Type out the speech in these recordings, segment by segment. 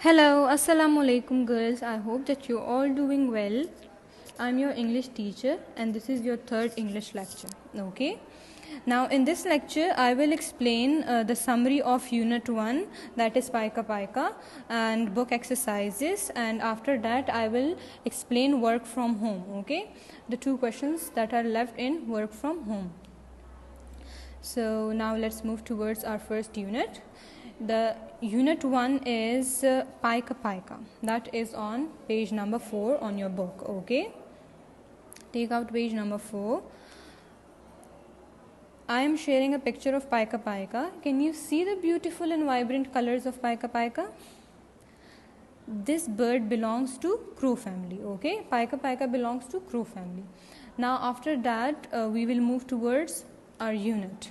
Hello, Assalamu alaikum girls. I hope that you're all doing well. I'm your English teacher and this is your third English lecture. Okay. Now in this lecture I will explain the summary of unit 1, that is Paika Paika, and book exercises, and after that I will explain work from home. Okay. The two questions that are left in work from home. So now let's move towards our first unit. The unit 1 is Paika Paika. That is on page number 4 on your book. Okay. Take out page number 4. I am sharing a picture of Paika Paika. Can you see the beautiful and vibrant colors of Paika Paika? This bird belongs to crow family. Okay. Paika Paika belongs to crow family. Now after that we will move towards our unit.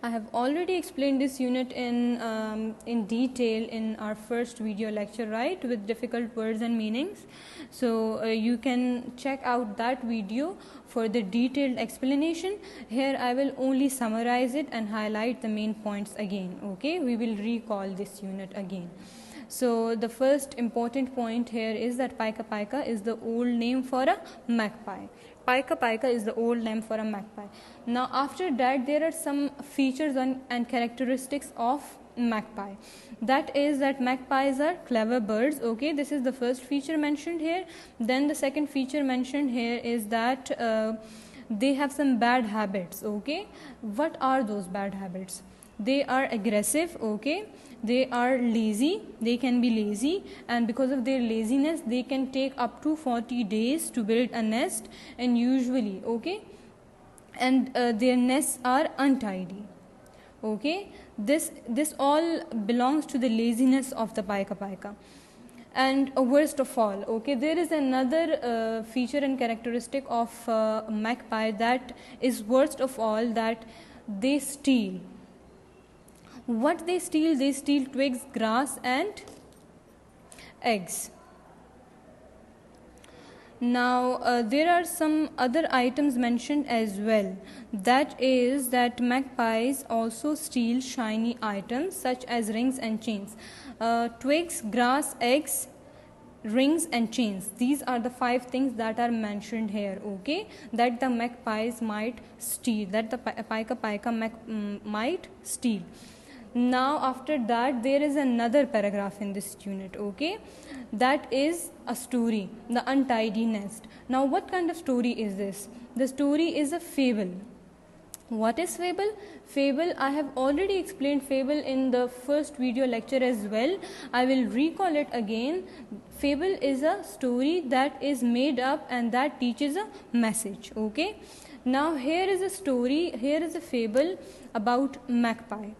I have already explained this unit in detail in our first video lecture, right, with difficult words and meanings. So you can check out that video for the detailed explanation. Here I will only summarize it and highlight the main points again. Okay, we will recall this unit again. So the first important point here is that Paika Paika is the old name for a magpie. Paika Paika is the old name for a magpie. Now after that there are some features and characteristics of magpie. That is that magpies are clever birds. Okay, this is the first feature mentioned here. Then the second feature mentioned here is that they have some bad habits. Okay, what are those bad habits? They are aggressive. Okay, they are lazy. They can be lazy, and because of their laziness they can take up to 40 days to build a nest, and usually, okay, and their nests are untidy. Okay, this all belongs to the laziness of the Paika Paika. And worst of all, okay, there is another feature and characteristic of magpie that is worst of all, that they steal. What they steal? They steal twigs, grass and eggs. Now there are some other items mentioned as well. That is that magpies also steal shiny items such as rings and chains. Twigs, grass, eggs, rings and chains. These are the 5 things that are mentioned here. Okay, that the magpies might steal, that the Paika Paika might steal. Now after that there is another paragraph in this unit. Okay, that is a story, the untidy nest. Now what kind of story is this? The story is a fable. What is fable? Fable, I have already explained fable in the first video lecture as well. I will recall it again. Fable is a story that is made up and that teaches a message. Okay, now here is a story, here is a fable about magpie,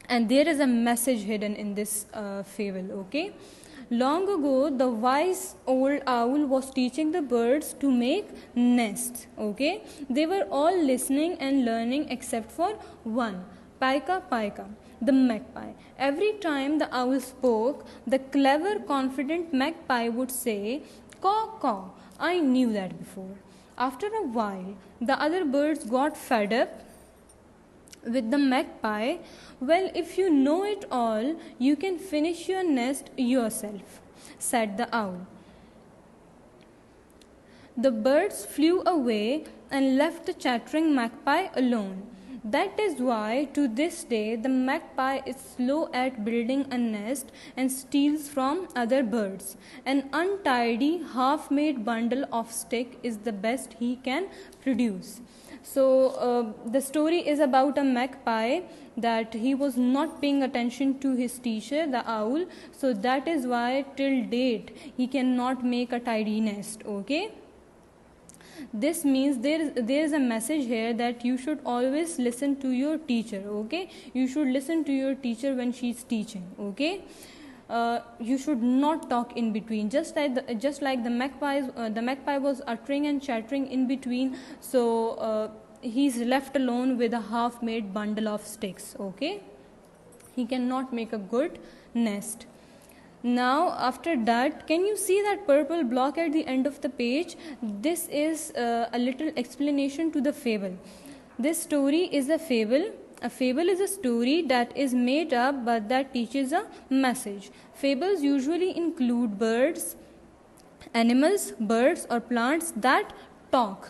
and there is a message hidden in this fable. Okay, long ago the wise old owl was teaching the birds to make nests. Okay, they were all listening and learning except for one, Paika Paika, the magpie. Every time the owl spoke, the clever confident magpie would say, caw caw, I knew that before. After a while the other birds got fed up with the magpie. Well, if you know it all, you can finish your nest yourself, said the owl. The birds flew away and left the chattering magpie alone. That is why to this day the magpie is slow at building a nest and steals from other birds. An untidy, half-made bundle of stick is the best he can produce. So the story is about a magpie, that he was not paying attention to his teacher, the owl. So that is why till date he cannot make a tidy nest. Okay, this means there is a message here that you should always listen to your teacher. Okay, you should listen to your teacher when she is teaching. Okay, you should not talk in between, just like the magpie was uttering and chattering in between. So he's left alone with a half-made bundle of sticks. Okay, he cannot make a good nest. Now after that, can you see that purple block at the end of the page? This is a little explanation to the fable. This story is a fable A fable is a story that is made up but that teaches a message. Fables usually include birds, animals, birds, or plants that talk.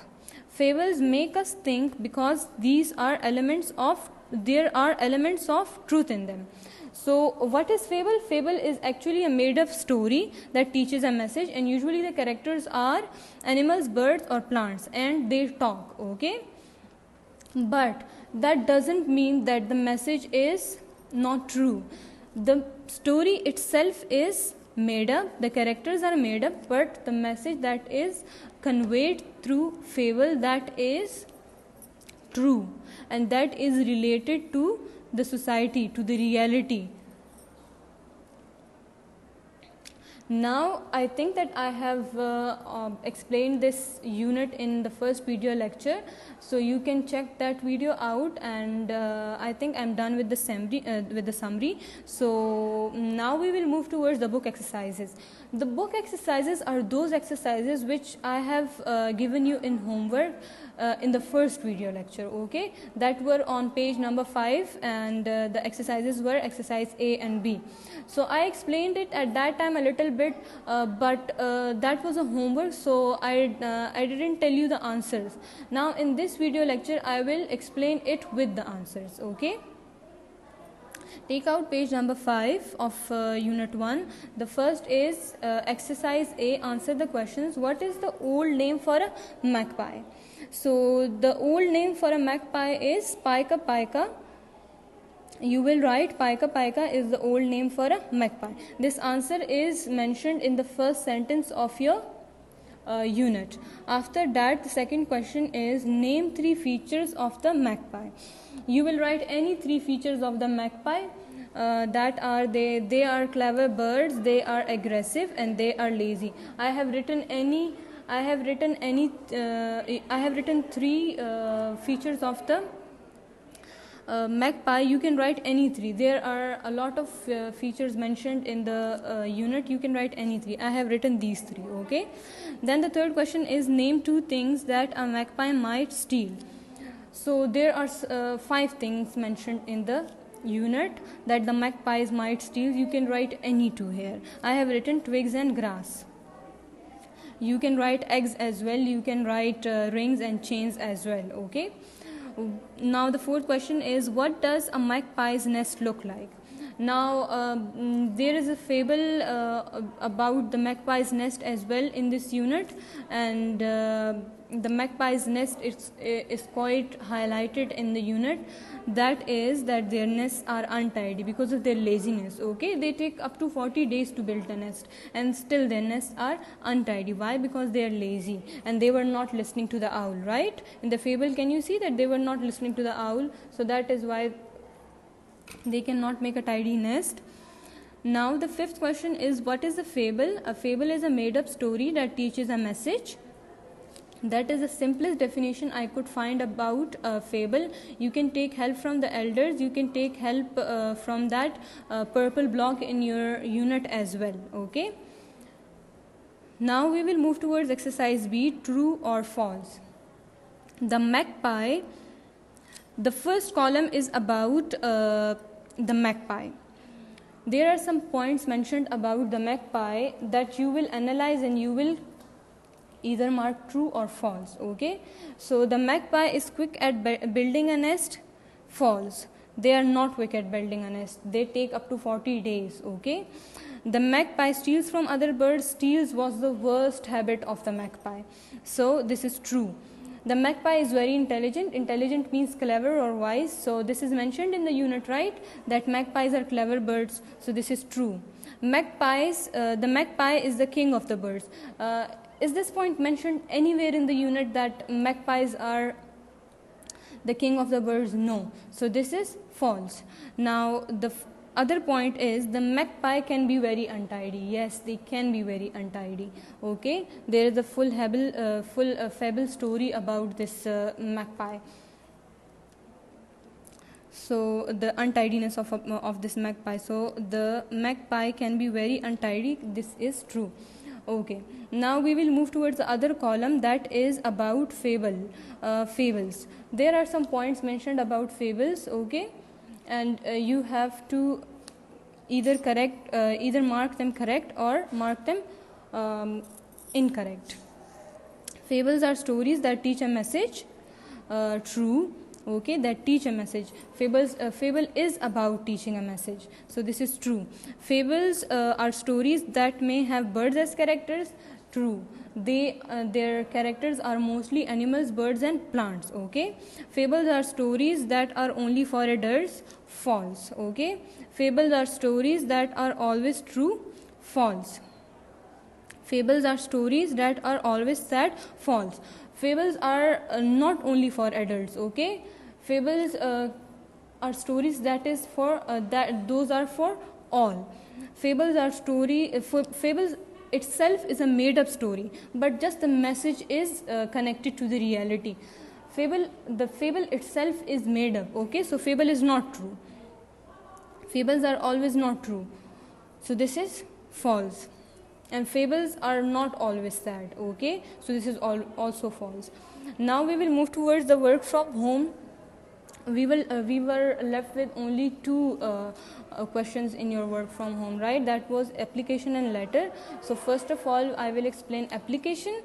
Fables make us think because there are elements of truth in them. So what is fable? Fable is actually a made up story that teaches a message, and usually the characters are animals, birds, or plants, and they talk. Okay, but that doesn't mean that the message is not true. The story itself is made up, the characters are made up, but the message that is conveyed through fable, that is true, and that is related to the society, to the reality. Now I think that I have explained this unit in the first video lecture, so you can check that video out, and I think I'm done with the summary. So now we will move towards the book exercises. The book exercises are those exercises which I have given you in homework in the first video lecture, okay, that were on page number 5, and the exercises were exercise A and B. So I explained it at that time a little bit, but that was a homework, so I didn't tell you the answers. Now in this video lecture I will explain it with the answers, okay. Take out page number 5 of unit 1. The first is exercise A. Answer the questions. What is the old name for a magpie? So the old name for a magpie is Pica pica. You will write Pica pica is the old name for a magpie. This answer is mentioned in the first sentence of your unit. After that, the second question is name 3 features of the magpie. You will write any 3 features of the magpie. That are they are clever birds, they are aggressive, and they are lazy. I have written 3 features of the magpie. You can write any 3. There are a lot of features mentioned in the unit. You can write any 3. I have written these 3, okay. Then the third question is name 2 things that a magpie might steal. So there are 5 things mentioned in the unit that the magpies might steal. You can write any 2 here. I have written twigs and grass. You can write eggs as well. You can write rings and chains as well, okay. Now the fourth question is what does a magpie's nest look like? Now there is a fable about the magpie's nest as well in this unit, and the magpie's nest is quite highlighted in the unit. That is that their nests are untidy because of their laziness, okay. They take up to 40 days to build a nest, and still their nests are untidy. Why? Because they are lazy and they were not listening to the owl, right? In the fable, can you see that they were not listening to the owl? So that is why they cannot make a tidy nest. Now the fifth question is what is a fable? A fable is a made up story that teaches a message. That is the simplest definition I could find about a fable. You can take help from the elders. You can take help from that purple block in your unit as well, okay. Now we will move towards exercise B, true or false. The magpie, the first column is about the magpie. There are some points mentioned about the magpie that you will analyze and you will either mark true or false, okay. So the magpie is quick at building a nest. False. They are not quick at building a nest. They take up to 40 days, okay. The magpie steals from other birds. Steals was the worst habit of the magpie. So this is true. The magpie is very intelligent. Intelligent means clever or wise. So this is mentioned in the unit, right? That magpies are clever birds. So this is true. Magpies, the magpie is the king of the birds. Is this point mentioned anywhere in the unit that magpies are the king of the birds? No. So this is false. Now the other point is the magpie can be very untidy. Yes, they can be very untidy, okay. There is a full fable story about this magpie. So the untidiness of this magpie. So the magpie can be very untidy. This is true. Okay, now we will move towards the other column, that is about fables. There are some points mentioned about fables, okay, and you have to either mark them correct or mark them incorrect. Fables are stories that teach a message. True. Okay, that teach a message. Fable is about teaching a message, so this is true. Fables are stories that may have birds as characters. True. Their characters are mostly animals, birds and plants. Okay. Fables are stories that are only for adults. False. Okay. Fables are stories that are always true. False. Fables are stories that are always sad. False. Fables are not only for adults. Okay. Fables are stories that is for those are for all. Fables are fables itself is a made up story, but just the message is connected to the reality. The fable itself is made up. Okay, so fable is not true. Fables are always not true, so this is false. And fables are not always sad. Okay, so this is also false. Now we will move towards the work from home. We were left with only two questions in your work from home, right? That was application and letter. So first of all, I will explain application.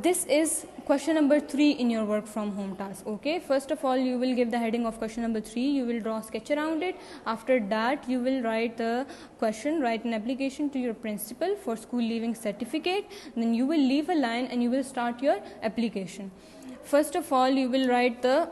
This is question number 3 in your work from home task. Okay, first of all, you will give the heading of question number 3. You will draw a sketch around it. After that, you will write the question, write an application to your principal for school leaving certificate. Then you will leave a line and you will start your application. First of all, you will write the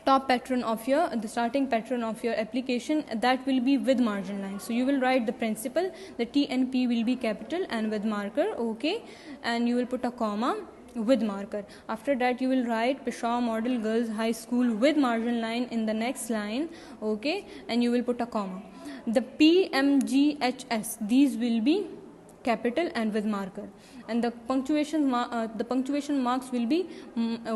starting pattern of your application, that will be with margin line. So you will write the principal, the T and P will be capital and with marker. Okay, and you will put a comma with marker. After that, you will write Peshawar Model Girls High School with margin line in the next line. Okay, and you will put a comma. The P, M, G, H, S, these will be capital and with marker, and the punctuation marks will be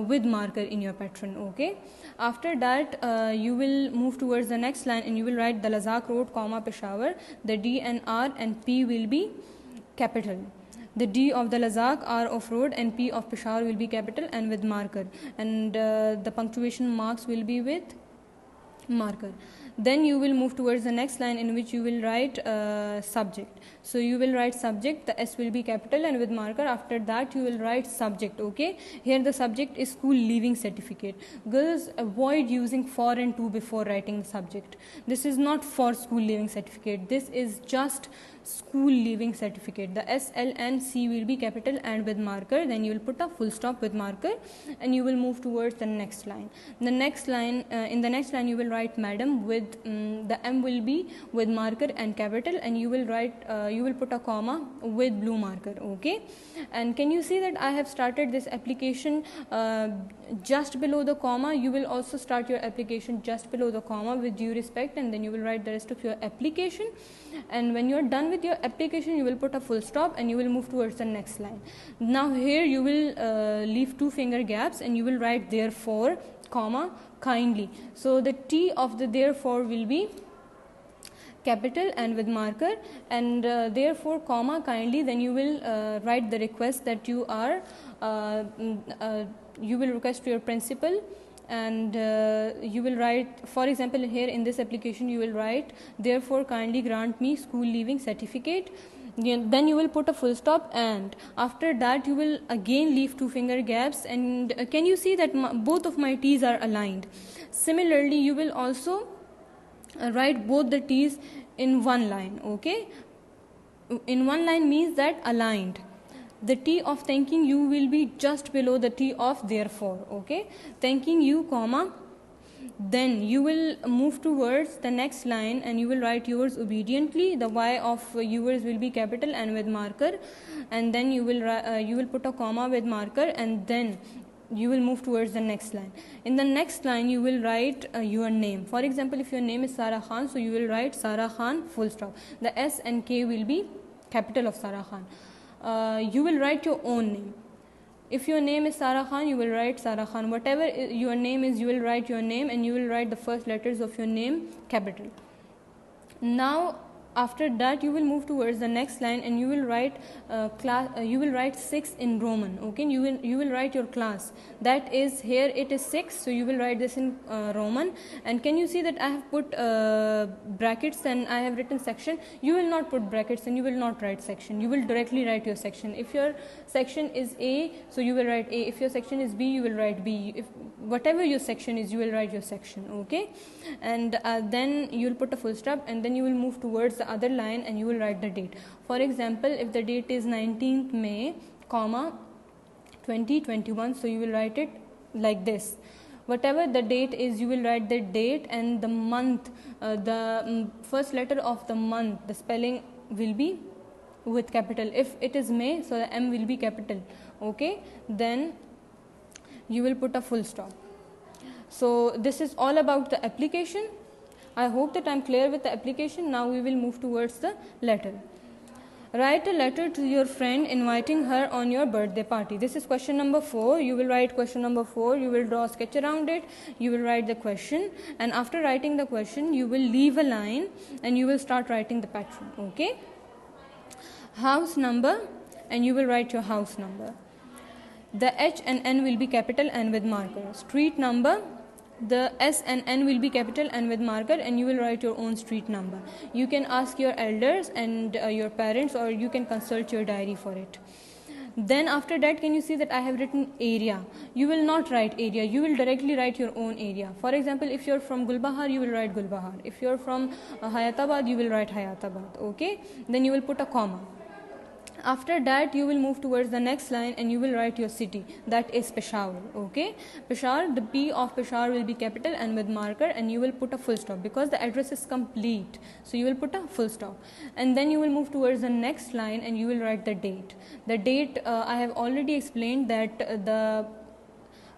with marker in your pattern. Okay, after that you will move towards the next line and you will write the Lazak Road, comma Peshawar. The D and R and P will be capital. The D of the Lazak, R of road and P of Peshawar will be capital and with marker, and the punctuation marks will be with marker. Then you will move towards the next line in which you will write subject. So you will write subject, the S will be capital and with marker. After that you will write subject. Okay, here the subject is school leaving certificate. Girls, avoid using for and to before writing the subject. This is not for school leaving certificate, this is just school leaving certificate. The S, L and C will be capital and with marker. Then you will put a full stop with marker and you will move towards the next line. The next line, in the next line you will write madam with the M will be with marker and capital, and you will write you will put a comma with blue marker. Okay, and can you see that I have started this application just below the comma? You will also start your application just below the comma with due respect, and then you will write the rest of your application. And when you are done with your application, you will put a full stop and you will move towards the next line. Now here you will leave 2 finger gaps and you will write therefore, comma kindly. So the T of the therefore will be capital and with marker, and therefore comma kindly. Then you will write the request that you are you will request to your principal, and you will write, for example, here in this application you will write therefore kindly grant me school leaving certificate. Then you will put a full stop, and after that you will again leave 2 finger gaps, and can you see that both of my T's are aligned? Similarly, you will also write both the T's in one line. Okay, in one line means that aligned. The T of thanking you will be just below the T of therefore. Okay, thanking you, comma. Then you will move towards the next line and you will write yours obediently. The Y of yours will be capital and with marker, and then you will put a comma with marker, and then you will move towards the next line. In the next line you will write your name. For example, if your name is Sarah Khan, so you will write Sarah Khan full stop. The S and K will be capital of Sarah Khan. You will write your own name. If your name is Sarah Khan, you will write Sarah Khan. Whatever your name is, you will write your name and you will write the first letters of your name capital. Now After that you will move towards the next line and you will write you will write 6 in Roman. Okay, you will write your class. That is, here it is 6, so you will write this in Roman. And can you see that I have put brackets and I have written section? You will not put brackets and you will not write section. You will directly write your section. If your section is A, so you will write A. If your section is B, you will write B. If whatever your section is, you will write your section. Okay, and then you will put a full stop and then you will move towards the other line and you will write the date. For example, if the date is 19th May, comma 2021, so you will write it like this. Whatever the date is, you will write the date and the month, the first letter of the month, the spelling will be with capital. If it is May, so the M will be capital. Okay, then you will put a full stop. So this is all about the application. I hope that I am clear with the application. Now we will move towards the letter. Write a letter to your friend inviting her on your birthday party. This is question number 4. You will write question number 4. You will draw a sketch around it. You will write the question, and after writing the question, you will leave a line and you will start writing the pattern. Okay. House number, and you will write your house number. The H and N will be capital and with marker. Street number, the S and N will be capital and with marker, and you will write your own street number. You can ask your elders and your parents, or you can consult your diary for it. Then after that, can you see that I have written area? You will not write area, you will directly write your own area. For example, if you are from Gulbahar, you will write Gulbahar. If you are from Hayatabad, you will write Hayatabad. Okay, then you will put a comma. After that, you will move towards the next line and you will write your city, that is Peshawar. Okay, Peshawar, the P of Peshawar will be capital and with marker, and you will put a full stop because the address is complete, so you will put a full stop. And then you will move towards the next line and you will write the date. The date, I have already explained that the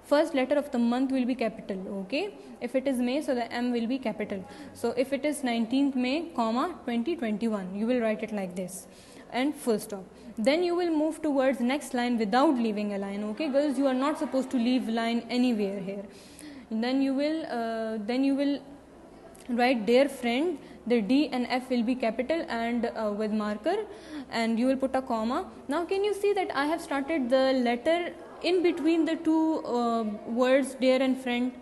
first letter of the month will be capital. Okay, if it is May, so the M will be capital. So if it is 19th May, comma 2021, you will write it like this and full stop. Then you will move towards next line without leaving a line. Okay, girls, you are not supposed to leave line anywhere here. And then you will write dear friend. The D and F will be capital and with marker, and you will put a comma. Now can you see that I have started the letter in between the two words dear and friend?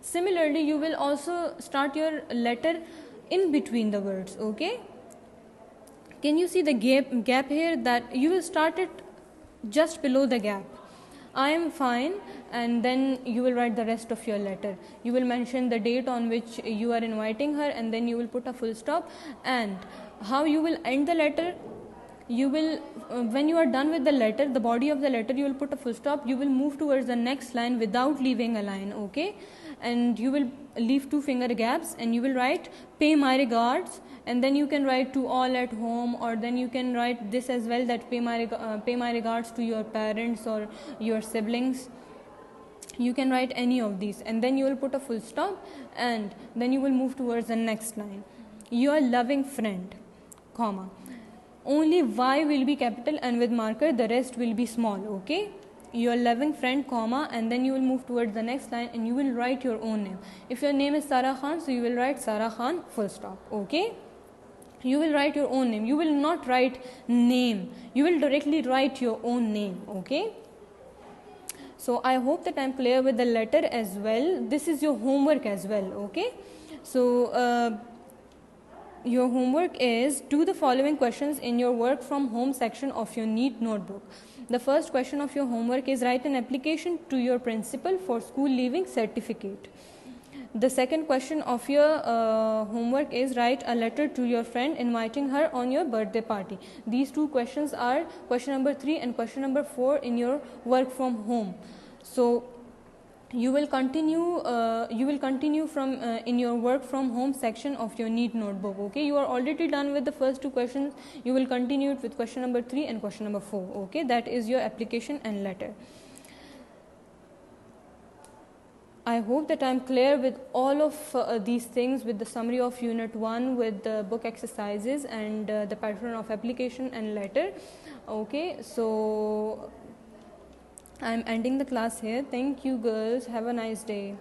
Similarly, you will also start your letter in between the words. Okay, can you see the gap here, that you will start it just below the gap? I am fine, and then you will write the rest of your letter. You will mention the date on which you are inviting her, and then you will put a full stop. And how you will end the letter? You will, when you are done with the letter, the body of the letter, you will put a full stop. You will move towards the next line without leaving a line. Okay, and you will leave 2 finger gaps, and you will write pay my regards, and then you can write to all at home, or then you can write this as well, that pay my regards to your parents or your siblings. You can write any of these, and then you will put a full stop, and then you will move towards the next line. Your loving friend, comma, only Y will be capital and with marker, the rest will be small. Okay, your loving friend, comma, and then you will move towards the next line and you will write your own name. If your name is Sarah Khan, so you will write Sarah Khan, full stop. Okay, you will write your own name. You will not write name, you will directly write your own name. Okay, so I hope that I am clear with the letter as well. This is your homework as well. Okay, so your homework is do the following questions in your work from home section of your NEET notebook. The first question of your homework is write an application to your principal for school leaving certificate. The second question of your homework is write a letter to your friend inviting her on your birthday party. These 2 questions are question number 3 and question number 4 in your work from home. So you will continue from in your work from home section of your NEET notebook. Okay, you are already done with the first 2 questions. You will continue it with question number 3 and question number 4. Okay, that is your application and letter. I hope that I am clear with all of these things, with the summary of unit 1, with the book exercises and the pattern of application and letter. Okay, so I am ending the class here. Thank you girls. Have a nice day.